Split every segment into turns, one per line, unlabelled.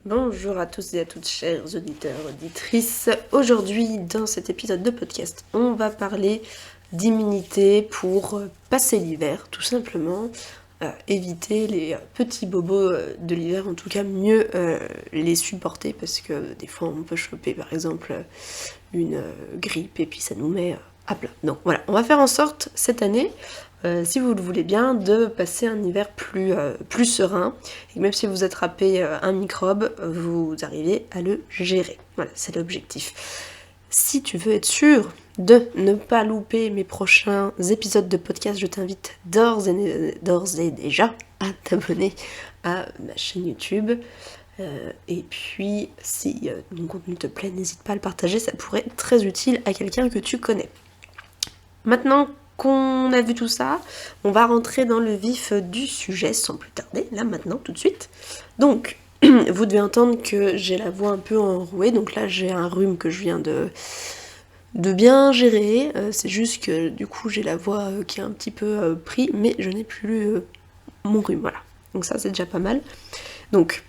Bonjour à tous et à toutes, chers auditeurs, auditrices. Aujourd'hui, dans cet épisode de podcast, on va parler d'immunité pour passer l'hiver, tout simplement. Éviter les petits bobos de l'hiver, en tout cas mieux les supporter, parce que des fois on peut choper par exemple une grippe et puis ça nous met à plat. Donc voilà, on va faire en sorte cette année, si vous le voulez bien, de passer un hiver plus serein, et même si vous attrapez un microbe, vous arrivez à le gérer. Voilà, c'est l'objectif. Si tu veux être sûr de ne pas louper mes prochains épisodes de podcast, je t'invite d'ores et déjà à t'abonner à ma chaîne YouTube. Et puis, si mon contenu te plaît, n'hésite pas à le partager, ça pourrait être très utile à quelqu'un que tu connais. Maintenant qu'on a vu tout ça, on va rentrer dans le vif du sujet sans plus tarder, là maintenant, tout de suite. Donc, vous devez entendre que j'ai la voix un peu enrouée, donc là j'ai un rhume que je viens de bien gérer, c'est juste que du coup j'ai la voix qui est un petit peu pris, mais je n'ai plus mon rhume, voilà. Donc ça c'est déjà pas mal. Donc,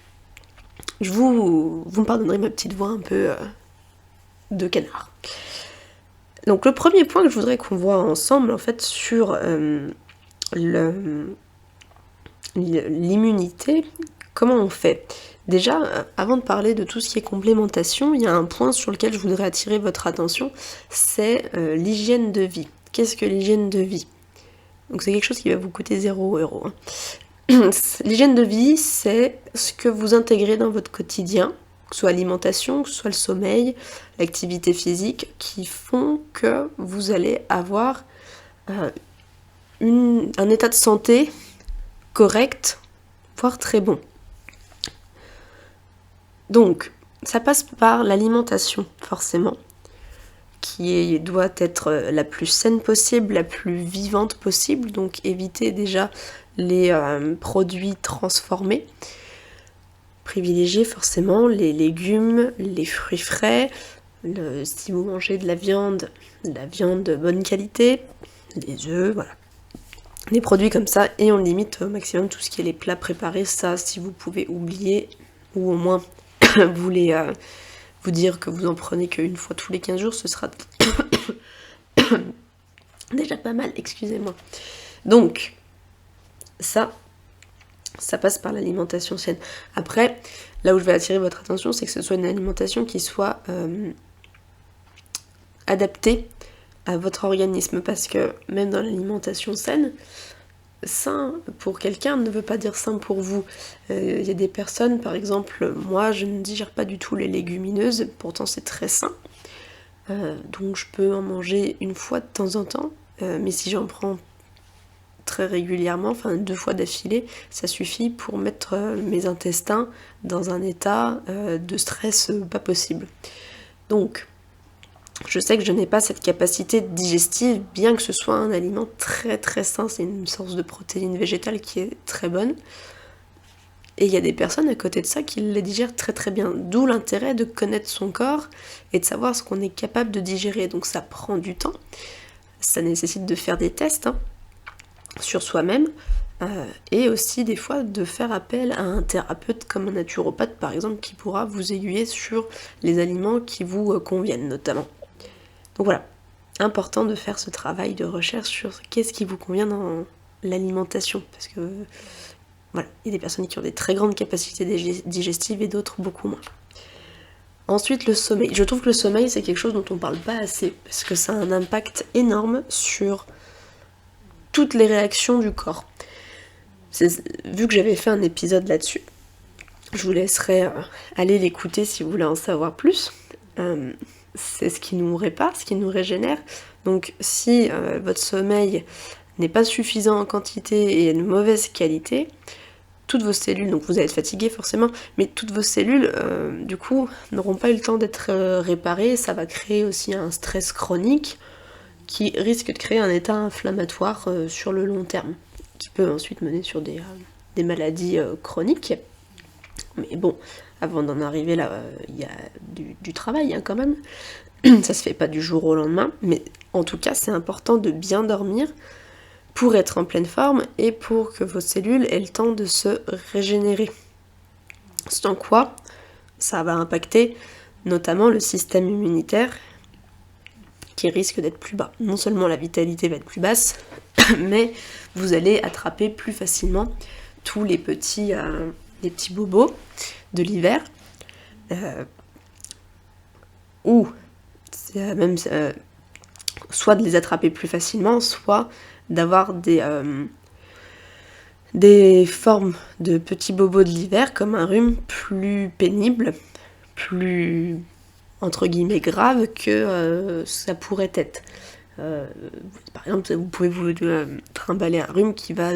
vous me pardonnerez ma petite voix un peu de canard. Donc le premier point que je voudrais qu'on voit ensemble en fait sur l'immunité, comment on fait ? Déjà, avant de parler de tout ce qui est complémentation, il y a un point sur lequel je voudrais attirer votre attention, c'est l'hygiène de vie. Qu'est-ce que l'hygiène de vie ? Donc c'est quelque chose qui va vous coûter 0 €. L'hygiène de vie, c'est ce que vous intégrez dans votre quotidien, que ce soit l'alimentation, que ce soit le sommeil, l'activité physique, qui font que vous allez avoir un état de santé correct, voire très bon. Donc, ça passe par l'alimentation, forcément, qui doit être la plus saine possible, la plus vivante possible, donc éviter déjà les produits transformés. Privilégier forcément les légumes, les fruits frais, si vous mangez de la viande de bonne qualité, les œufs, voilà. Des produits comme ça, et on limite au maximum tout ce qui est les plats préparés, ça si vous pouvez oublier, ou au moins vous dire que vous en prenez qu'une fois tous les 15 jours, ce sera déjà pas mal, excusez-moi. Donc, ça passe par l'alimentation saine. Après, là où je vais attirer votre attention, c'est que ce soit une alimentation qui soit adaptée à votre organisme, parce que même dans l'alimentation saine, sain pour quelqu'un ne veut pas dire sain pour vous. Il y a des personnes, par exemple, moi je ne digère pas du tout les légumineuses, pourtant c'est très sain, donc je peux en manger une fois de temps en temps, mais si j'en prends très régulièrement, enfin 2 fois d'affilée, ça suffit pour mettre mes intestins dans un état de stress pas possible. Donc, je sais que je n'ai pas cette capacité digestive, bien que ce soit un aliment très très sain, c'est une source de protéines végétales qui est très bonne. Et il y a des personnes à côté de ça qui les digèrent très très bien, d'où l'intérêt de connaître son corps et de savoir ce qu'on est capable de digérer. Donc ça prend du temps, ça nécessite de faire des tests sur soi-même, et aussi des fois de faire appel à un thérapeute comme un naturopathe par exemple, qui pourra vous aiguiller sur les aliments qui vous conviennent notamment. Donc voilà, important de faire ce travail de recherche sur qu'est-ce qui vous convient dans l'alimentation, parce que voilà, il y a des personnes qui ont des très grandes capacités digestives et d'autres beaucoup moins. Ensuite, le sommeil. Je trouve que le sommeil, c'est quelque chose dont on parle pas assez, parce que ça a un impact énorme sur toutes les réactions du corps. Vu que j'avais fait un épisode là-dessus, je vous laisserai aller l'écouter si vous voulez en savoir plus. C'est ce qui nous répare, ce qui nous régénère. Donc si votre sommeil n'est pas suffisant en quantité et de mauvaise qualité, toutes vos cellules, donc vous allez être fatigué forcément, mais toutes vos cellules, du coup, n'auront pas eu le temps d'être réparées. Ça va créer aussi un stress chronique qui risque de créer un état inflammatoire sur le long terme, qui peut ensuite mener sur des maladies chroniques. Mais bon, avant d'en arriver là, il y a du travail quand même. Ça se fait pas du jour au lendemain, mais en tout cas, c'est important de bien dormir pour être en pleine forme et pour que vos cellules aient le temps de se régénérer. Sans quoi, ça va impacter notamment le système immunitaire qui risque d'être plus bas. Non seulement la vitalité va être plus basse, mais vous allez attraper plus facilement tous les petits bobos de l'hiver, ou même soit de les attraper plus facilement, soit d'avoir des formes de petits bobos de l'hiver comme un rhume plus pénible, plus entre guillemets grave que ça pourrait être. Par exemple, vous pouvez vous trimballer un rhume qui va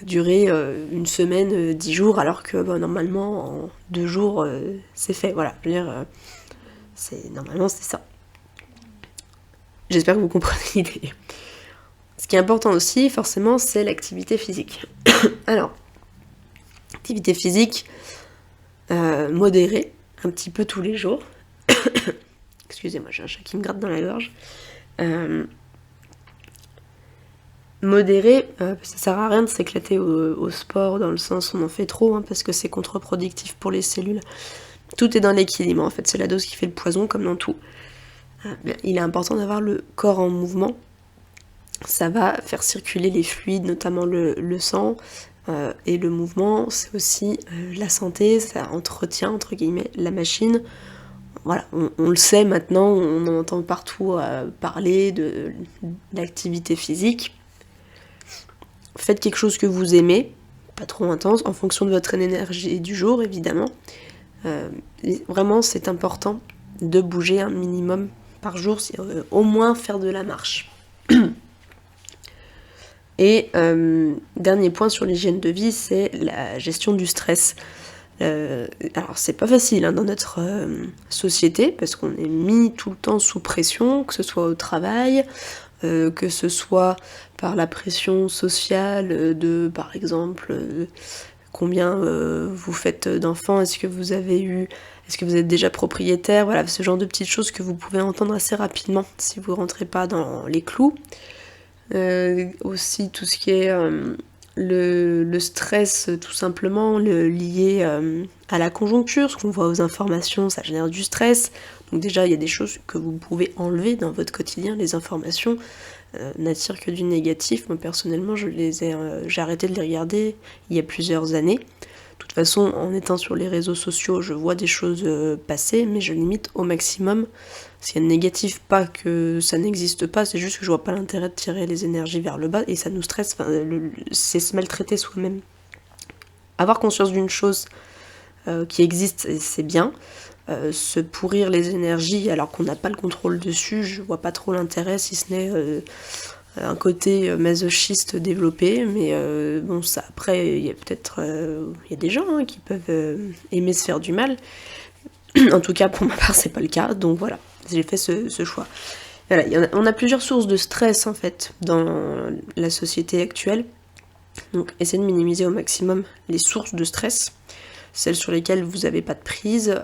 durer une semaine, 10 jours, alors que normalement en 2 jours c'est fait. Voilà, je veux dire, normalement c'est ça. J'espère que vous comprenez l'idée. Ce qui est important aussi, forcément, c'est l'activité physique. Alors, activité physique modérée, un petit peu tous les jours. Excusez-moi, j'ai un chat qui me gratte dans la gorge. Modéré, ça sert à rien de s'éclater au sport dans le sens où on en fait trop, hein, parce que c'est contre-productif pour les cellules. Tout est dans l'équilibre, en fait, c'est la dose qui fait le poison, comme dans tout. Il est important d'avoir le corps en mouvement. Ça va faire circuler les fluides, notamment le sang, et le mouvement, c'est aussi la santé, ça entretient, entre guillemets, la machine. Voilà, on le sait maintenant, on en entend partout parler de l'activité physique. Faites quelque chose que vous aimez, pas trop intense, en fonction de votre énergie du jour, évidemment. Vraiment, c'est important de bouger un minimum par jour, au moins faire de la marche. Et dernier point sur l'hygiène de vie, c'est la gestion du stress. Alors c'est pas facile dans notre société, parce qu'on est mis tout le temps sous pression, que ce soit au travail, que ce soit par la pression sociale de, par exemple, combien vous faites d'enfants, est-ce que vous êtes déjà propriétaire, voilà, ce genre de petites choses que vous pouvez entendre assez rapidement si vous rentrez pas dans les clous. Aussi tout ce qui est le stress, tout simplement lié à la conjoncture, ce qu'on voit aux informations, ça génère du stress. Donc déjà, il y a des choses que vous pouvez enlever dans votre quotidien. Les informations n'attirent que du négatif. Moi, personnellement, j'ai arrêté de les regarder il y a plusieurs années. De toute façon, en étant sur les réseaux sociaux, je vois des choses passer, mais je limite au maximum. S'il y a de négatif, pas que ça n'existe pas, c'est juste que je vois pas l'intérêt de tirer les énergies vers le bas, et ça nous stresse, c'est se maltraiter soi-même. Avoir conscience d'une chose qui existe, c'est bien. Se pourrir les énergies alors qu'on n'a pas le contrôle dessus, je vois pas trop l'intérêt, si ce n'est un côté masochiste développé, mais bon, ça, après, il y a peut-être il y a des gens qui peuvent aimer se faire du mal. En tout cas, pour ma part, c'est pas le cas, donc voilà, j'ai fait ce choix. Voilà, on a plusieurs sources de stress, en fait, dans la société actuelle. Donc, essayez de minimiser au maximum les sources de stress, celles sur lesquelles vous n'avez pas de prise.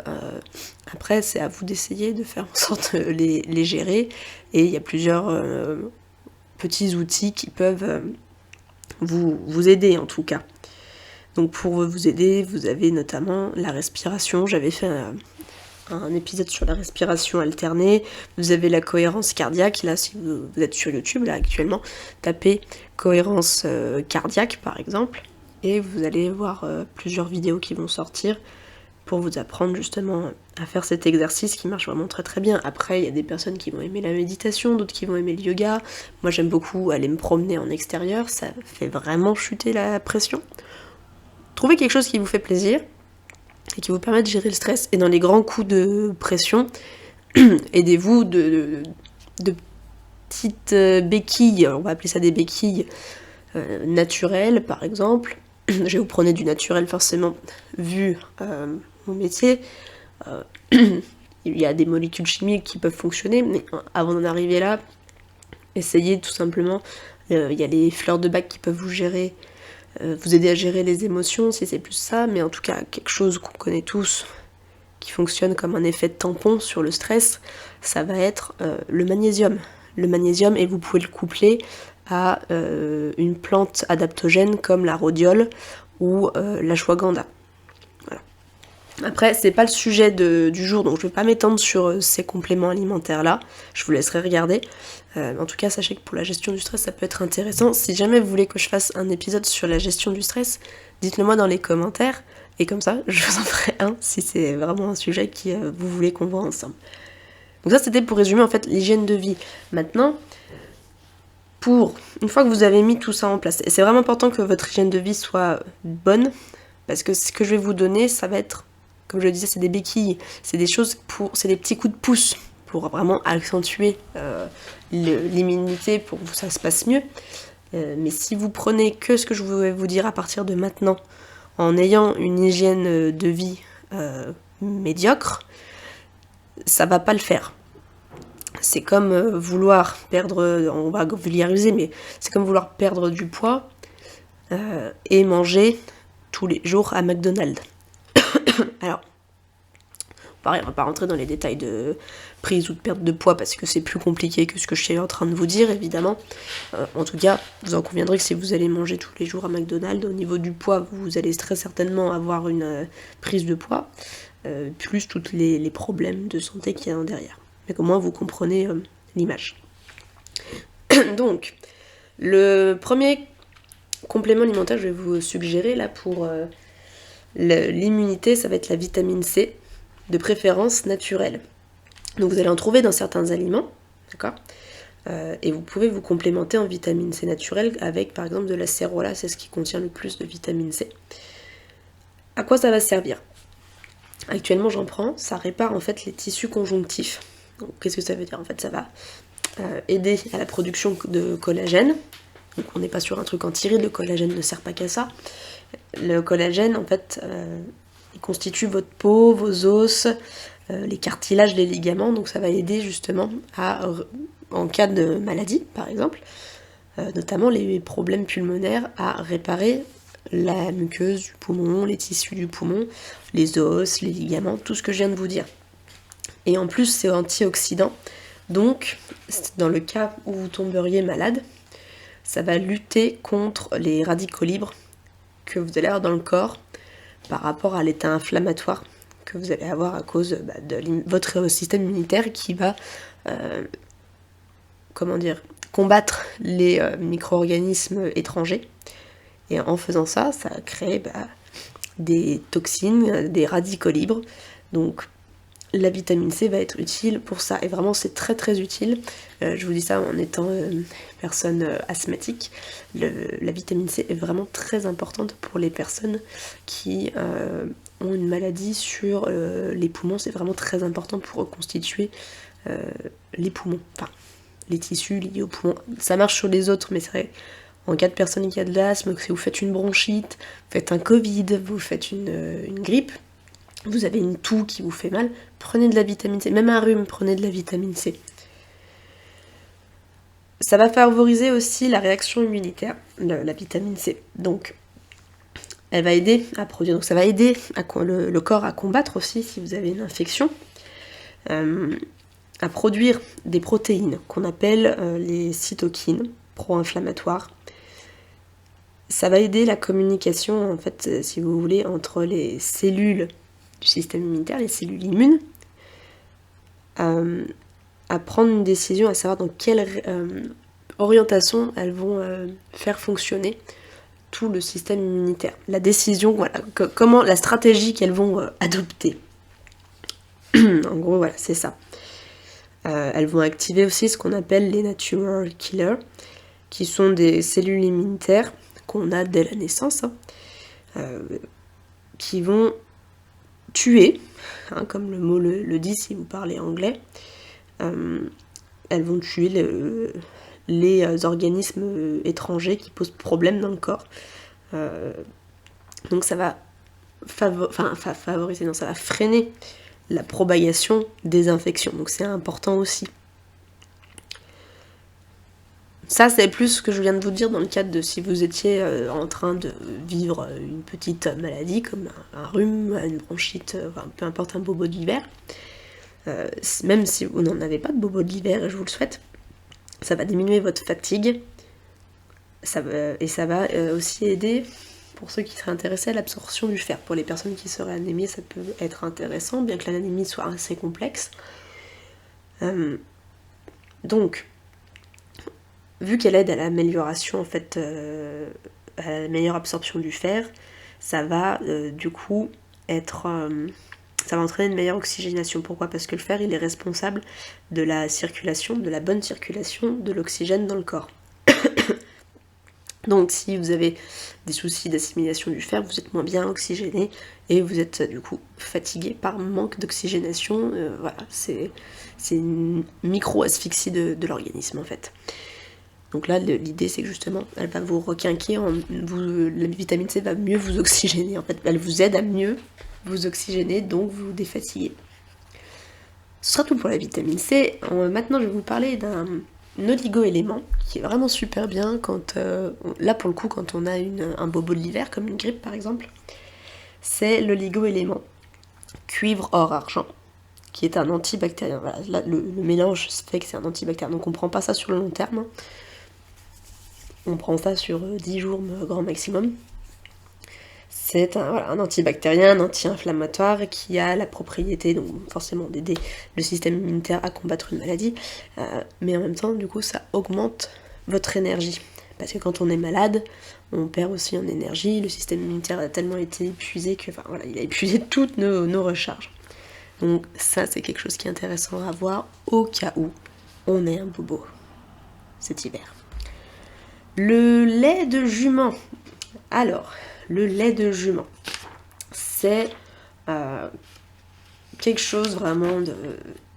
Après, c'est à vous d'essayer de faire en sorte de les gérer, et il y a plusieurs petits outils qui peuvent vous aider, en tout cas. Donc, pour vous aider, vous avez notamment la respiration. J'avais fait un épisode sur la respiration alternée. Vous avez la cohérence cardiaque. Là, si vous êtes sur YouTube, là, actuellement, tapez cohérence cardiaque, par exemple, et vous allez voir plusieurs vidéos qui vont sortir pour vous apprendre justement à faire cet exercice qui marche vraiment très très bien. Après, il y a des personnes qui vont aimer la méditation, d'autres qui vont aimer le yoga. Moi, j'aime beaucoup aller me promener en extérieur, ça fait vraiment chuter la pression. Trouvez quelque chose qui vous fait plaisir et qui vous permet de gérer le stress. Et dans les grands coups de pression, aidez-vous de petites béquilles, on va appeler ça des béquilles naturelles par exemple. Je vais vous prendre du naturel forcément, vu mon métier. Il y a des molécules chimiques qui peuvent fonctionner, mais avant d'en arriver là, essayez tout simplement. Il y a les fleurs de bac qui peuvent vous aider à gérer les émotions, si c'est plus ça, mais en tout cas, quelque chose qu'on connaît tous, qui fonctionne comme un effet de tampon sur le stress, ça va être le magnésium. Le magnésium, et vous pouvez le coupler à une plante adaptogène comme la rhodiole ou l'ashwagandha. Voilà. Après, c'est pas le sujet du jour, donc je vais pas m'étendre sur ces compléments alimentaires là, je vous laisserai regarder. En tout cas, sachez que pour la gestion du stress, ça peut être intéressant. Si jamais vous voulez que je fasse un épisode sur la gestion du stress, dites-le moi dans les commentaires, et comme ça, je vous en ferai un si c'est vraiment un sujet que vous voulez qu'on voit ensemble. Donc ça, c'était pour résumer en fait l'hygiène de vie. Maintenant, une fois que vous avez mis tout ça en place, et c'est vraiment important que votre hygiène de vie soit bonne, parce que ce que je vais vous donner, ça va être, comme je le disais, c'est des béquilles, c'est des choses c'est des petits coups de pouce pour vraiment accentuer l'immunité pour que ça se passe mieux. Mais si vous prenez que ce que je vais vous dire à partir de maintenant, en ayant une hygiène de vie médiocre, ça va pas le faire. C'est comme vouloir perdre, on va vulgariser, mais c'est comme vouloir perdre du poids et manger tous les jours à McDonald's. Alors, pareil, on va pas rentrer dans les détails de prise ou de perte de poids parce que c'est plus compliqué que ce que je suis en train de vous dire, évidemment. En tout cas, vous en conviendrez que si vous allez manger tous les jours à McDonald's, au niveau du poids, vous allez très certainement avoir une prise de poids, plus tous les problèmes de santé qu'il y a derrière. Mais au moins vous comprenez l'image. Donc, le premier complément alimentaire que je vais vous suggérer là pour l'immunité, ça va être la vitamine C, de préférence naturelle. Donc vous allez en trouver dans certains aliments, d'accord, et vous pouvez vous complémenter en vitamine C naturelle avec par exemple de la cérola, c'est ce qui contient le plus de vitamine C. À quoi ça va servir ? Actuellement j'en prends, ça répare en fait les tissus conjonctifs. Donc, qu'est-ce que ça veut dire ? En fait, ça va aider à la production de collagène. Donc, on n'est pas sur un truc anti-rides, le collagène ne sert pas qu'à ça. Le collagène, en fait, il constitue votre peau, vos os, les cartilages, les ligaments. Donc, ça va aider justement en cas de maladie, par exemple, notamment les problèmes pulmonaires, à réparer la muqueuse du poumon, les tissus du poumon, les os, les ligaments, tout ce que je viens de vous dire. Et en plus, c'est antioxydant. Donc, dans le cas où vous tomberiez malade, ça va lutter contre les radicaux libres que vous allez avoir dans le corps par rapport à l'état inflammatoire que vous allez avoir à cause de votre système immunitaire qui va combattre les micro-organismes étrangers. Et en faisant ça, ça crée des toxines, des radicaux libres. Donc, la vitamine C va être utile pour ça, et vraiment c'est très très utile. Je vous dis ça en étant personne asthmatique. La vitamine C est vraiment très importante pour les personnes qui ont une maladie sur les poumons. C'est vraiment très important pour reconstituer les poumons, enfin les tissus liés aux poumons. Ça marche sur les autres, mais c'est vrai, en cas de personne qui a de l'asthme, si vous faites une bronchite, vous faites un Covid, vous faites une grippe, vous avez une toux qui vous fait mal, prenez de la vitamine C. Même un rhume, prenez de la vitamine C. Ça va favoriser aussi la réaction immunitaire, la vitamine C. Donc, elle va aider à produire. Donc, ça va aider le corps à combattre aussi, si vous avez une infection, à produire des protéines qu'on appelle les cytokines pro-inflammatoires. Ça va aider la communication, en fait, si vous voulez, entre les cellules du système immunitaire, les cellules immunes, à prendre une décision, à savoir dans quelle orientation elles vont faire fonctionner tout le système immunitaire. La décision, voilà, comment, la stratégie qu'elles vont adopter. En gros, voilà, c'est ça. Elles vont activer aussi ce qu'on appelle les natural killers, qui sont des cellules immunitaires qu'on a dès la naissance, qui vont tuer, comme le mot le dit si vous parlez anglais, elles vont tuer les organismes étrangers qui posent problème dans le corps. Donc ça va favoriser, non, ça va freiner la propagation des infections. Donc c'est important aussi. Ça, c'est plus ce que je viens de vous dire dans le cadre de si vous étiez en train de vivre une petite maladie comme un rhume, une bronchite, peu importe, un bobo d'hiver. Même si vous n'en avez pas de bobo d'hiver, et je vous le souhaite, ça va diminuer votre fatigue, et ça va aussi aider pour ceux qui seraient intéressés à l'absorption du fer. Pour les personnes qui seraient anémies, ça peut être intéressant, bien que l'anémie soit assez complexe. Donc, vu qu'elle aide à l'amélioration, en fait, à la meilleure absorption du fer, ça va du coup ça va entraîner une meilleure oxygénation. Pourquoi ? Parce que le fer, il est responsable de la circulation, de la bonne circulation de l'oxygène dans le corps. Donc si vous avez des soucis d'assimilation du fer, vous êtes moins bien oxygéné et vous êtes du coup fatigué par manque d'oxygénation. Voilà, c'est une micro-asphyxie de l'organisme en fait. Donc là, l'idée c'est que justement, elle va vous requinquer, la vitamine C va mieux vous oxygéner. En fait, elle vous aide à mieux vous oxygéner, donc vous défatiguer. Ce sera tout pour la vitamine C. Maintenant, je vais vous parler d'un oligo-élément qui est vraiment super bien quand, là pour le coup, quand on a un bobo de l'hiver, comme une grippe par exemple. C'est l'oligo-élément cuivre, or, argent, qui est un antibactérien. Voilà, là, le mélange fait que c'est un antibactérien. Donc on prend pas ça sur le long terme. On prend ça sur 10 jours grand maximum. C'est un antibactérien, un anti-inflammatoire qui a la propriété, donc forcément, d'aider le système immunitaire à combattre une maladie, mais en même temps, du coup, ça augmente votre énergie. Parce que quand on est malade, on perd aussi en énergie, le système immunitaire a tellement été épuisé que, il a épuisé toutes nos recharges. Donc ça, c'est quelque chose qui est intéressant à voir au cas où on est un bobo cet hiver. Le lait de jument. Alors, le lait de jument, c'est quelque chose vraiment de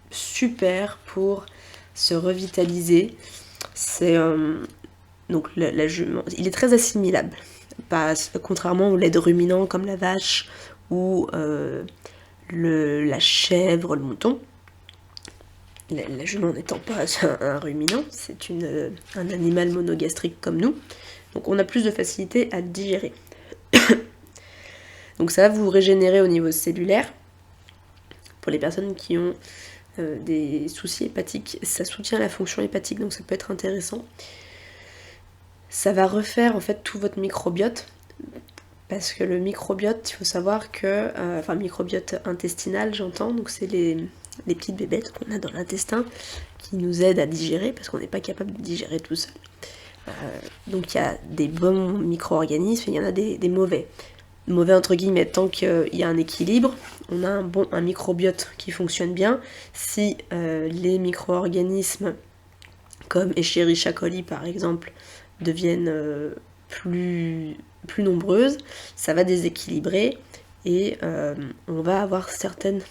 super pour se revitaliser. C'est donc la jument, il est très assimilable, contrairement au lait de ruminant comme la vache ou la chèvre, le mouton. La jument n'étant pas un ruminant, c'est un animal monogastrique comme nous, donc on a plus de facilité à le digérer. Donc ça va vous régénérer au niveau cellulaire. Pour les personnes qui ont des soucis hépatiques, ça soutient la fonction hépatique, donc ça peut être intéressant. Ça va refaire en fait tout votre microbiote, parce que le microbiote, il faut savoir que, microbiote intestinal j'entends, donc c'est les petites bébêtes qu'on a dans l'intestin qui nous aident à digérer, parce qu'on n'est pas capable de digérer tout seul. Donc il y a des bons micro-organismes et il y en a des mauvais. Mauvais entre guillemets, tant qu'il y a un équilibre, on a un microbiote qui fonctionne bien. Si les micro-organismes comme Escherichia coli par exemple deviennent plus nombreuses, ça va déséquilibrer et on va avoir certaines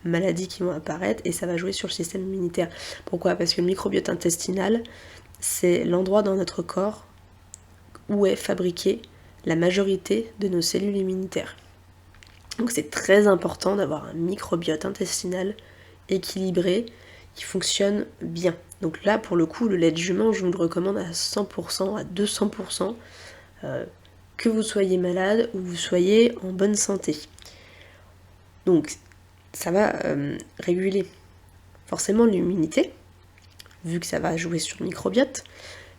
maladies qui vont apparaître et ça va jouer sur le système immunitaire. Pourquoi ? Parce que le microbiote intestinal, c'est l'endroit dans notre corps où est fabriquée la majorité de nos cellules immunitaires. Donc c'est très important d'avoir un microbiote intestinal équilibré qui fonctionne bien. Donc là pour le coup le lait de jument je vous le recommande à 100%, à 200%, que vous soyez malade ou vous soyez en bonne santé. Donc ça va réguler forcément l'immunité, vu que ça va jouer sur le microbiote.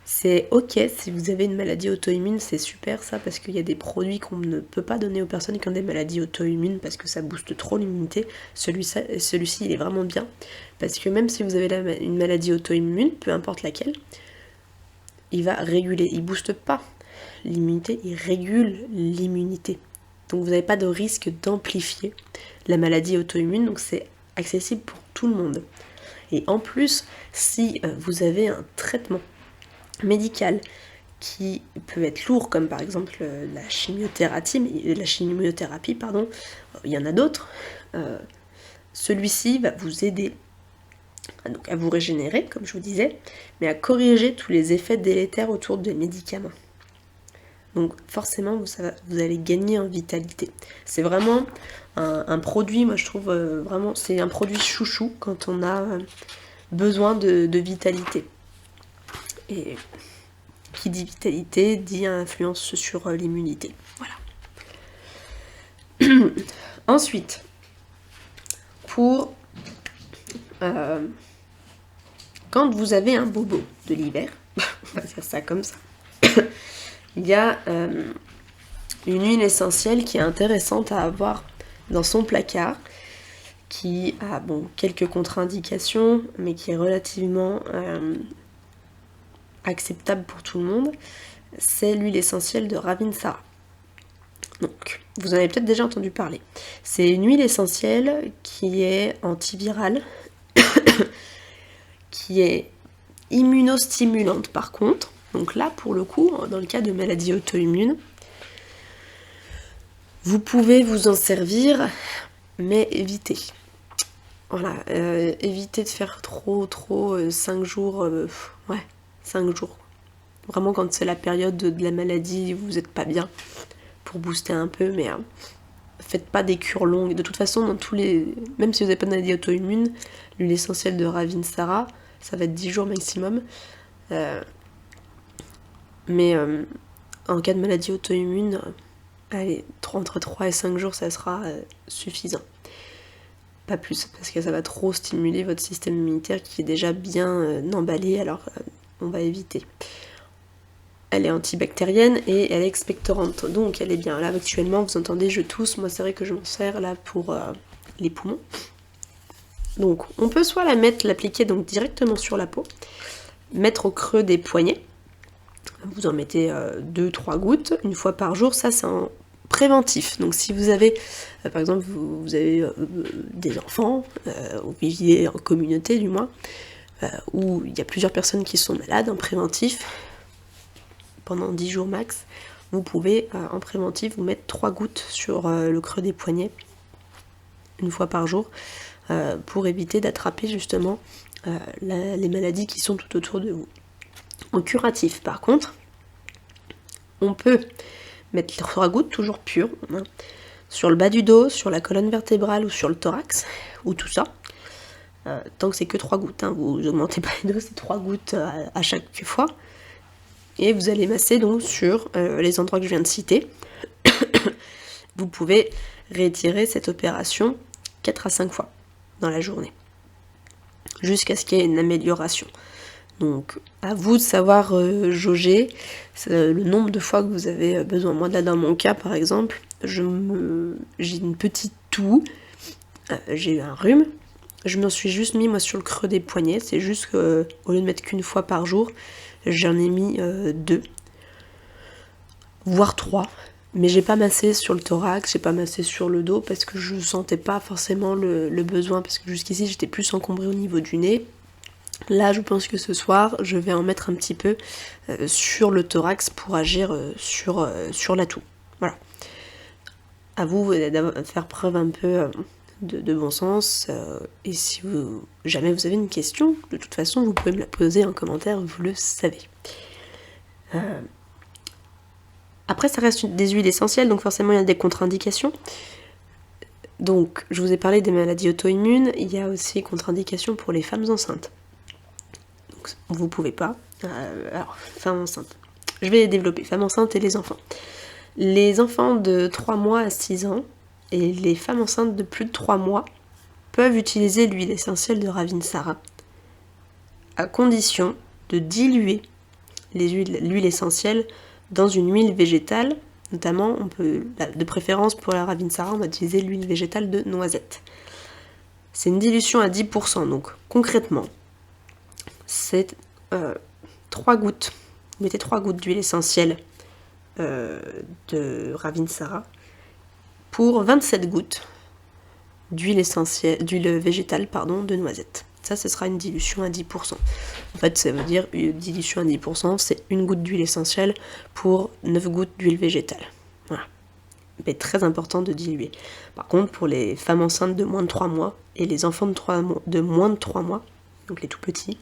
C'est ok si vous avez une maladie auto-immune, c'est super ça, parce qu'il y a des produits qu'on ne peut pas donner aux personnes qui ont des maladies auto-immunes parce que ça booste trop l'immunité. Celui-ci il est vraiment bien, parce que même si vous avez une maladie auto-immune, peu importe laquelle, il va réguler, il booste pas l'immunité, il régule l'immunité. Donc vous n'avez pas de risque d'amplifier la maladie auto-immune, donc c'est accessible pour tout le monde. Et en plus, si vous avez un traitement médical qui peut être lourd, comme par exemple la chimiothérapie, il y en a d'autres, celui-ci va vous aider donc à vous régénérer, comme je vous disais, mais à corriger tous les effets délétères autour des médicaments. Donc forcément, vous allez gagner en vitalité. C'est vraiment un produit, moi je trouve vraiment, c'est un produit chouchou quand on a besoin de vitalité. Et qui dit vitalité dit influence sur l'immunité. Voilà. Ensuite, pour quand vous avez un bobo de l'hiver, on va dire ça comme ça, il y a une huile essentielle qui est intéressante à avoir dans son placard, qui a quelques contre-indications, mais qui est relativement acceptable pour tout le monde, c'est l'huile essentielle de Ravinsara. Donc, vous en avez peut-être déjà entendu parler. C'est une huile essentielle qui est antivirale, qui est immunostimulante par contre. Donc là, pour le coup, dans le cas de maladies auto-immunes, vous pouvez vous en servir, mais évitez. Voilà, évitez de faire trop 5 jours, 5 jours. Vraiment quand c'est la période de la maladie, vous n'êtes pas bien, pour booster un peu, mais faites pas des cures longues. De toute façon, même si vous n'avez pas de maladie auto-immune, l'huile essentielle de Ravinsara, ça va être 10 jours maximum. Mais en cas de maladie auto-immune, allez, entre 3 et 5 jours, ça sera suffisant. Pas plus, parce que ça va trop stimuler votre système immunitaire qui est déjà bien emballé, alors on va éviter. Elle est antibactérienne et elle est expectorante, donc elle est bien. Là actuellement, vous entendez, je tousse, moi c'est vrai que je m'en sers là pour les poumons. Donc on peut soit l'appliquer donc directement sur la peau, mettre au creux des poignets. Vous en mettez 2-3 gouttes, une fois par jour, ça c'est en préventif. Donc si vous avez, par exemple, vous avez des enfants, vous vivez en communauté du moins, où il y a plusieurs personnes qui sont malades, en préventif, pendant 10 jours max, vous pouvez en préventif vous mettre 3 gouttes sur le creux des poignets, une fois par jour, pour éviter d'attraper justement les maladies qui sont tout autour de vous. En curatif, par contre, on peut mettre 3 gouttes, toujours pures, sur le bas du dos, sur la colonne vertébrale ou sur le thorax, ou tout ça. Tant que c'est que 3 gouttes, vous augmentez pas les doses, c'est 3 gouttes à chaque fois. Et vous allez masser donc sur les endroits que je viens de citer. Vous pouvez réitérer cette opération 4 à 5 fois dans la journée, jusqu'à ce qu'il y ait une amélioration. Donc à vous de savoir jauger le nombre de fois que vous avez besoin. Moi là dans mon cas par exemple, j'ai une petite toux, j'ai eu un rhume, je me suis juste mis moi sur le creux des poignets, c'est juste qu'au lieu de mettre qu'une fois par jour, j'en ai mis 2, voire 3. Mais j'ai pas massé sur le thorax, j'ai pas massé sur le dos parce que je sentais pas forcément le besoin, parce que jusqu'ici j'étais plus encombrée au niveau du nez. Là je pense que ce soir je vais en mettre un petit peu sur le thorax pour agir sur la toux. Voilà. À vous de faire preuve un peu de bon sens, et si jamais vous avez une question, de toute façon vous pouvez me la poser en commentaire, vous le savez. Après ça reste des huiles essentielles, donc forcément il y a des contre-indications. Donc je vous ai parlé des maladies auto-immunes, il y a aussi contre-indications pour les femmes enceintes. Donc vous pouvez pas. Alors, femmes enceintes. Je vais les développer, femmes enceintes et les enfants. Les enfants de 3 mois à 6 ans et les femmes enceintes de plus de 3 mois peuvent utiliser l'huile essentielle de Ravinsara à condition de diluer l'huile essentielle dans une huile végétale. Notamment, de préférence pour la Ravinsara, on va utiliser l'huile végétale de noisette. C'est une dilution à 10%, donc concrètement, c'est 3 gouttes. Vous mettez 3 gouttes d'huile essentielle de Ravinsara pour 27 gouttes d'huile végétale de noisette. Ça, ce sera une dilution à 10%. En fait, ça veut dire une dilution à 10%, c'est une goutte d'huile essentielle pour 9 gouttes d'huile végétale. Voilà. Mais très important de diluer. Par contre, pour les femmes enceintes de moins de 3 mois et les enfants de moins de 3 mois, donc les tout petits,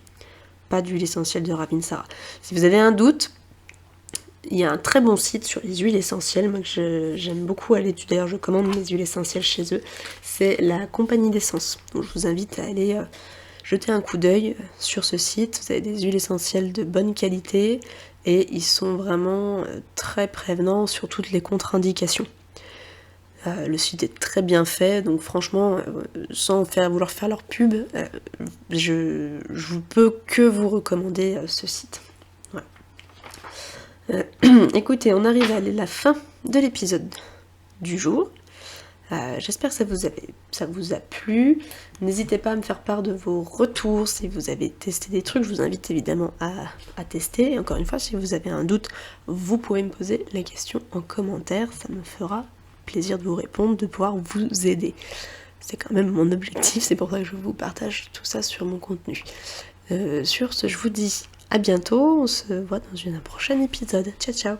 pas d'huile essentielle de Ravinsara. Si vous avez un doute, il y a un très bon site sur les huiles essentielles, moi que j'aime beaucoup aller dessus, d'ailleurs je commande mes huiles essentielles chez eux, c'est la Compagnie d'Essence. Donc je vous invite à aller jeter un coup d'œil sur ce site, vous avez des huiles essentielles de bonne qualité et ils sont vraiment très prévenants sur toutes les contre-indications. Le site est très bien fait, donc franchement, sans vouloir faire leur pub, je peux que vous recommander ce site. Voilà. Écoutez, on arrive à la fin de l'épisode du jour. J'espère que ça vous a plu. N'hésitez pas à me faire part de vos retours si vous avez testé des trucs. Je vous invite évidemment à tester. Et encore une fois, si vous avez un doute, vous pouvez me poser la question en commentaire. Ça me fera plaisir de vous répondre, de pouvoir vous aider. C'est quand même mon objectif, c'est pour ça que je vous partage tout ça sur mon contenu. Sur ce, je vous dis à bientôt. On se voit dans un prochain épisode. Ciao ciao.